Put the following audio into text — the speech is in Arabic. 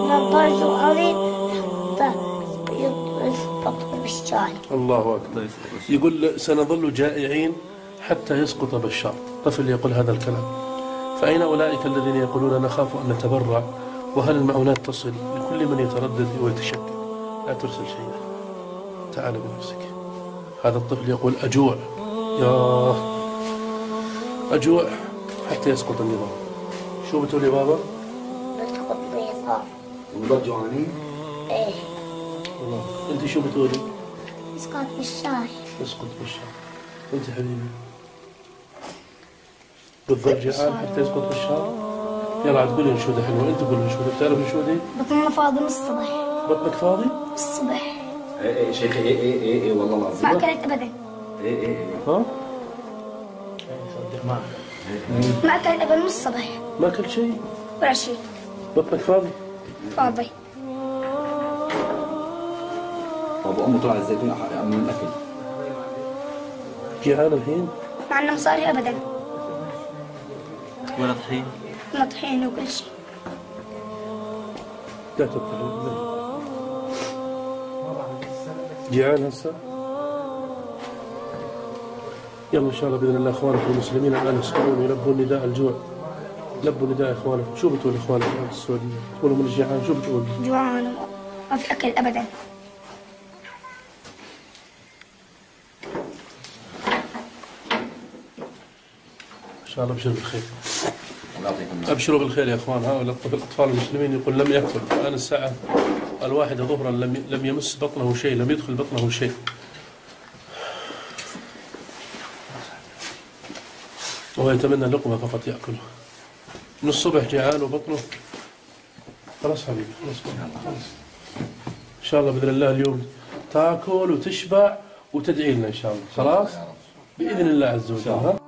نضارة الأرض حتى يسقط بالشاي. الله أكبر. يقول سنظل جائعين حتى يسقط بشار. طفل يقول هذا الكلام. فأين أولئك الذين يقولون نخاف أن نتبرع وهل المعونات تصل لكل من يتردد ويتشكك؟ لا ترسل شيئا، تعال بنفسك. هذا الطفل يقول أجوع، يا أجوع حتى يسقط النظام. شو بتقول يا بابا؟ بسقط بيصار. ونضل جوعانين؟ ايه. والله. أنت شو بتقولي؟ يسقط بالشاي. يسقط بالشاي. أنت حبيبي؟ بتضل جيعان حتى يسقط بالشاي؟ يلا عاد قولي انشودة حلوة. أنت قولي انشودة. بتعرف انشودة؟ بطننا فاضي من الصبح. بطنك فاضي؟ الصبح. ايه شيخي ايه والله العظيم. ما أكلت أبدا. ايه ها؟ ما أكلت أبدا من الصبح. ما أكلت شيء؟ ولا شيء. بطنك فاضي؟ فاضي. طب أمه طلع الزيتون من الأكل. جيعان الحين؟ ما عندنا مصاري أبدا. ولا طحين؟ ولا طحين وكل شيء. لا تطلع. جيعان هسه؟ يلا إن شاء الله بإذن الله إخوانك المسلمين الآن يسمعون يلبوا نداء الجوع. لبوا نداء إخوانك. شو بتقول إخوانك في السعودية؟ تقولوا من الجيعان شو بتقول؟ جوعان وما في أكل أبدا. إن شاء الله أبشر بالخير. أبشروا بالخير يا إخوان. هؤلاء الأطفال المسلمين يقول لم يأكل الآن الساعة 1 ظهرا لم يمس بطنه شيء، لم يدخل بطنه شيء. وهو يتمنى لقمة فقط يأكلها. من الصبح جيعان وبطنه خلاص حبيبي خلاص. إن شاء الله بإذن الله اليوم تاكل وتشبع وتدعي لنا إن شاء الله. خلاص بإذن الله عز وجل.